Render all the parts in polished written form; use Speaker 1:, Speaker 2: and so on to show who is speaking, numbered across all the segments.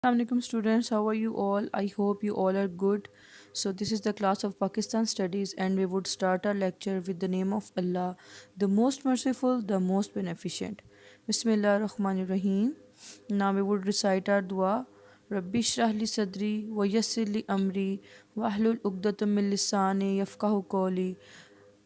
Speaker 1: Assalamualaikum students, how are you all? I hope you all are good. So this is the class of Pakistan studies and we would start our lecture with the name of Allah, the most merciful, the most beneficent. Bismillah ar-Rahman ar-Rahim. Now we would recite our dua. Rabbi shrah li sadri wa yassir li amri wa ahlul uqdatam min lisani yafqahu qawli.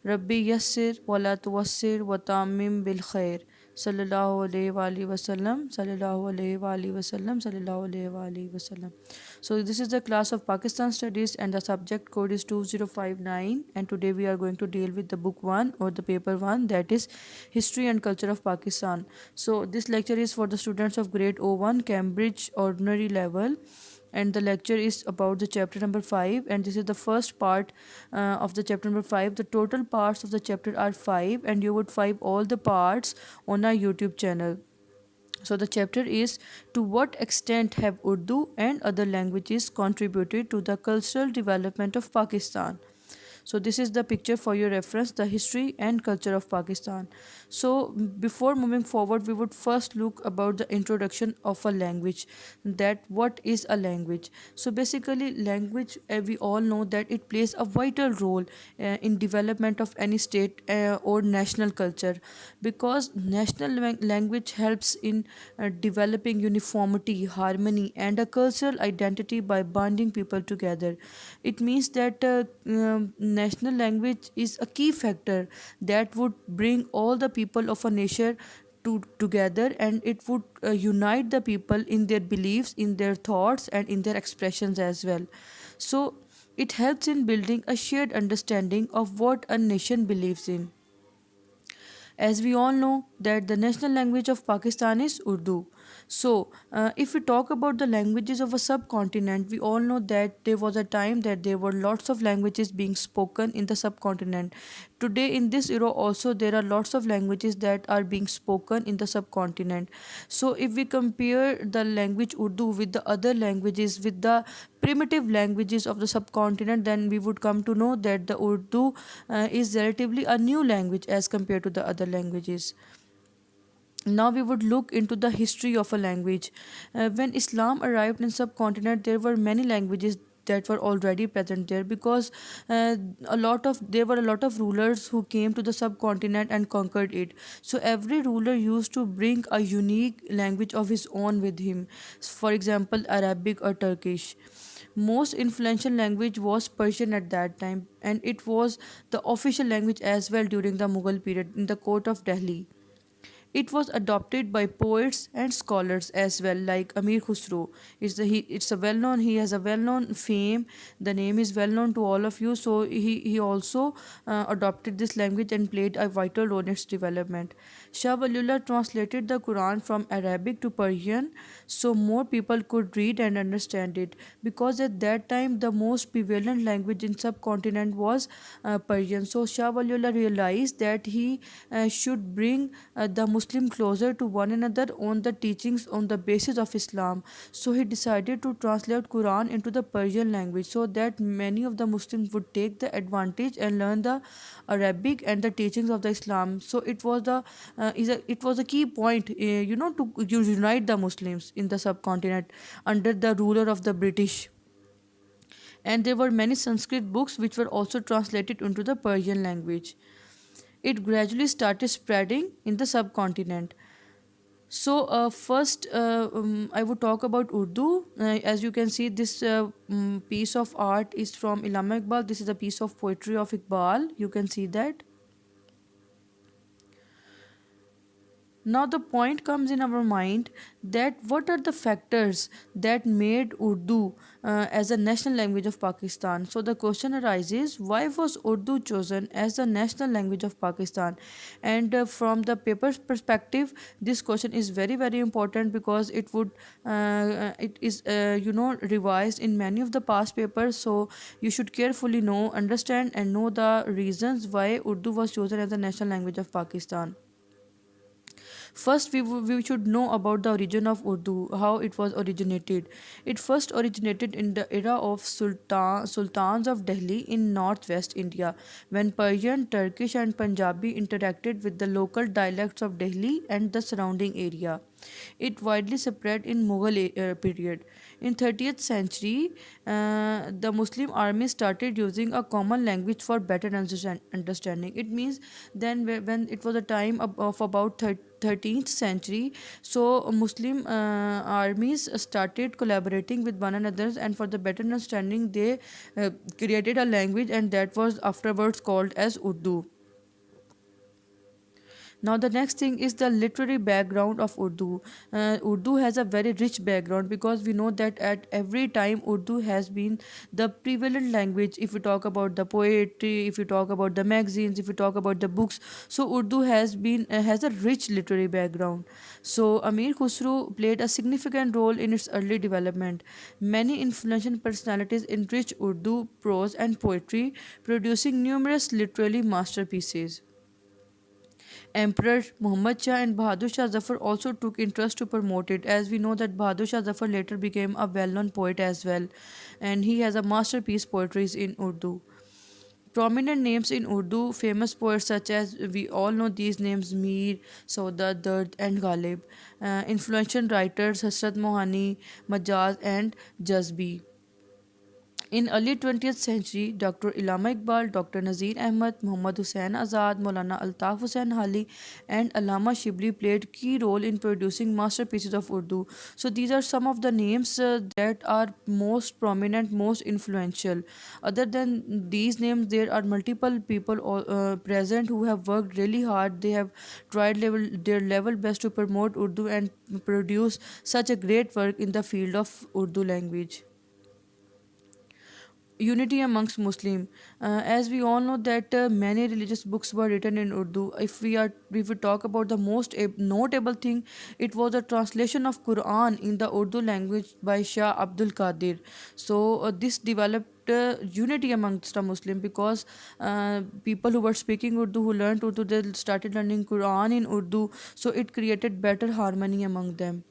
Speaker 1: Rabbi yassir wala tuwassir wa tamim bil khair. Sallallahu alayhi wa alihi wasallam. Sallallahu alayhi wa alihi wasallam. Sallallahu alayhi wa alihi wasallam. So this is the class of Pakistan studies and the subject code is 2059, and today we are going to deal with the book 1 or the paper 1, that is history and culture of Pakistan. So this lecture is for the students of grade O1 Cambridge ordinary level, and the lecture is about the chapter number 5, and this is the first part of the chapter number 5. The total parts of the chapter are 5, and you would find all the parts on our YouTube channel. So the chapter is, to what extent have Urdu and other languages contributed to the cultural development of Pakistan? So this is the picture for your reference, the history and culture of Pakistan. So before moving forward, we would first look about the introduction of a language, that what is a language. So basically language, we all know that it plays a vital role in development of any state or national culture, because national language helps in developing uniformity, harmony and a cultural identity by bonding people together. It means that national language is a key factor that would bring all the people of a nation together, and it would unite the people in their beliefs, in their thoughts and in their expressions as well. So it helps in building a shared understanding of what a nation believes in. As we all know that the national language of Pakistan is Urdu. So if we talk about the languages of a subcontinent, we all know that there was a time that there were lots of languages being spoken in the subcontinent. Today in this era also there are lots of languages that are being spoken in the subcontinent. So if we compare the language Urdu with the other languages, with the primitive languages of the subcontinent, then we would come to know that the Urdu is relatively a new language as compared to the other languages. Now we would look into the history of a language. When Islam arrived in subcontinent, there were many languages that were already present there, because there were a lot of rulers who came to the subcontinent and conquered it. So every ruler used to bring a unique language of his own with him. For example, Arabic or Turkish. Most influential language was Persian at that time, and it was the official language as well during the Mughal period in the court of Delhi. It was adopted by poets and scholars as well, like Amir Khusro. It's a well known. He has a well known fame. The name is well known to all of you. So he also adopted this language and played a vital role in its development. Shah Waliullah translated the Quran from Arabic to Persian, so more people could read and understand it. Because at that time the most prevalent language in subcontinent was Persian. So Shah Waliullah realized that he should bring the Muslim closer to one another on the teachings on the basis of Islam. So he decided to translate Quran into the Persian language, so that many of the Muslims would take the advantage and learn the Arabic and the teachings of the Islam. So it was a key point, to unite the Muslims in the subcontinent under the ruler of the British. And there were many Sanskrit books which were also translated into the Persian language. It gradually started spreading in the subcontinent. So first, I would talk about Urdu. As you can see, this piece of art is from Illama Iqbal. This is a piece of poetry of Iqbal. You can see that. Now the point comes in our mind, that what are the factors that made Urdu as a national language of Pakistan. So the question arises, why was Urdu chosen as the national language of Pakistan? And from the paper's perspective, this question is very very important, because it is revised in many of the past papers. So you should carefully know, understand and know the reasons why Urdu was chosen as the national language of Pakistan. First, we should know about the origin of Urdu, how it was originated. It first originated in the era of sultans of Delhi in northwest India, when Persian, Turkish, and Punjabi interacted with the local dialects of Delhi and the surrounding area. It widely spread in Mughal period. In 30th century, the Muslim army started using a common language for better understanding. It means then when it was a time of about 13th century, so Muslim armies started collaborating with one another, and for the better understanding they created a language, and that was afterwards called as Urdu. Now, the next thing is the literary background of Urdu. Urdu has a very rich background because we know that at every time Urdu has been the prevalent language. If we talk about the poetry, if we talk about the magazines, if we talk about the books, so Urdu has a rich literary background. So Amir Khusro played a significant role in its early development. Many influential personalities enriched Urdu prose and poetry, producing numerous literary masterpieces. Emperor Muhammad Shah and Bahadur Shah Zafar also took interest to promote it, as we know that Bahadur Shah Zafar later became a well-known poet as well, and he has a masterpiece poetries in Urdu. Prominent names in Urdu, famous poets such as we all know these names: Mir, Sauda, Dard, and Ghalib. Influential writers Hasrat Mohani, Majaz, and Jazbi. In early 20th century, Dr. Ilama Iqbal, Dr. Nazir Ahmad, Muhammad Hussain Azad, Maulana Altaf Hussain Hali, and Allama Shibli played key role in producing masterpieces of Urdu. So these are some of the names that are most prominent, most influential. Other than these names, there are multiple people present who have worked really hard. They have tried their level best to promote Urdu and produce such a great work in the field of Urdu language. Unity amongst Muslim. As we all know that many religious books were written in Urdu. If we talk about the most notable thing, it was a translation of Quran in the Urdu language by Shah Abdul Qadir. So this developed unity amongst the Muslim, because people who were speaking Urdu, who learned Urdu, they started learning Quran in Urdu, so it created better harmony among them.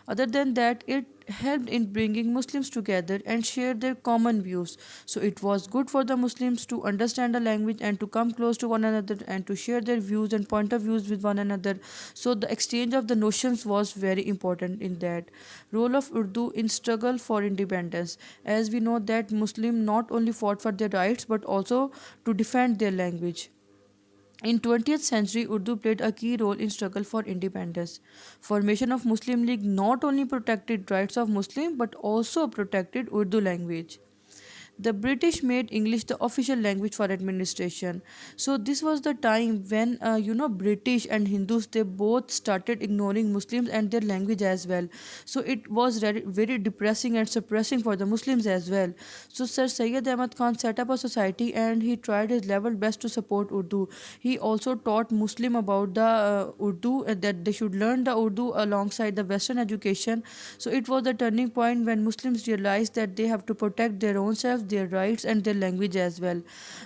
Speaker 1: Other than that, it helped in bringing Muslims together and share their common views. So it was good for the Muslims to understand the language and to come close to one another and to share their views and point of views with one another. So the exchange of the notions was very important in that. Role of Urdu in struggle for independence. As we know that Muslim not only fought for their rights but also to defend their language. In 20th century, Urdu played a key role in struggle for independence. Formation of Muslim League not only protected rights of Muslim but also protected Urdu language. The British made English the official language for administration. So this was the time when British and Hindus, they both started ignoring Muslims and their language as well. So it was very depressing and suppressing for the Muslims as well. So Sir Syed Ahmad Khan set up a society and he tried his level best to support Urdu. He also taught Muslim about the Urdu, that they should learn the Urdu alongside the Western education. So it was the turning point when Muslims realized that they have to protect their own self, their rights, and their language as well.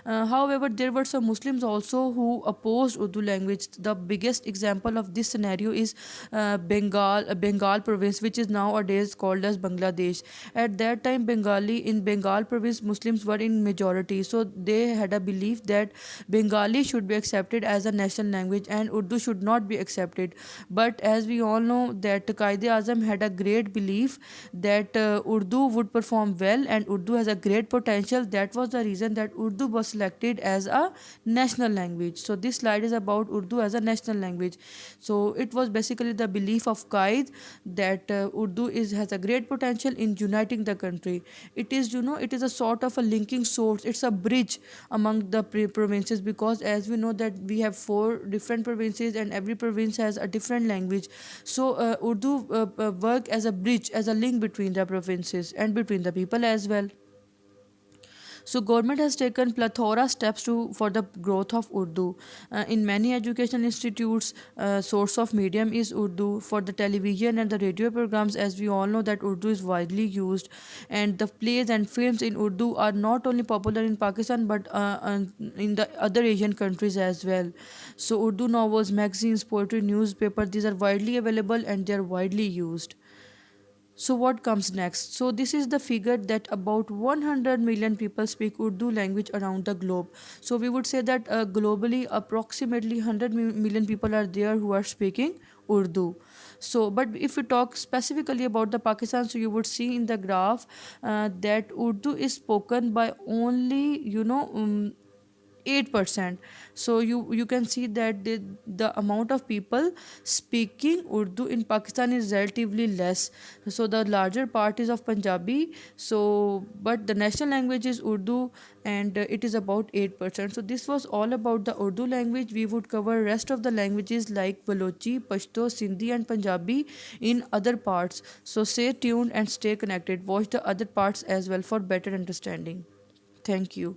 Speaker 1: However, there were some Muslims also who opposed Urdu language. The biggest example of this scenario is Bengal province, which is nowadays called as Bangladesh. At that time, Bengal province, Muslims were in majority, so they had a belief that Bengali should be accepted as a national language and Urdu should not be accepted. But as we all know that Qaid Azam had a great belief that Urdu would perform well and Urdu has a great potential. That was the reason that Urdu was selected as a national language. So this slide is about Urdu as a national language. So it was basically the belief of Qaid that Urdu has a great potential in uniting the country. It is a sort of a linking source. It's a bridge among the provinces, because as we know that we have four different provinces and every province has a different language. So Urdu work as a bridge, as a link between the provinces and between the people as well. So government has taken plethora steps for the growth of Urdu. In many educational institutes, source of medium is Urdu. For the television and the radio programs, as we all know that Urdu is widely used, and the plays and films in Urdu are not only popular in Pakistan but in the other Asian countries as well. So Urdu novels, magazines, poetry, newspaper, these are widely available and they are widely used. So what comes next? So this is the figure that about 100 million people speak Urdu language around the globe. So we would say that globally approximately 100 million people are there who are speaking Urdu. So, but if you talk specifically about the Pakistan, so you would see in the graph that Urdu is spoken by only 8%. So you can see that the amount of people speaking Urdu in Pakistan is relatively less. So the larger part is of Punjabi. So but the national language is Urdu, and it is about 8%. So this was all about the Urdu language. We would cover rest of the languages like Balochi, Pashto, Sindhi and Punjabi in other parts. So stay tuned and stay connected. Watch the other parts as well for better understanding. Thank you.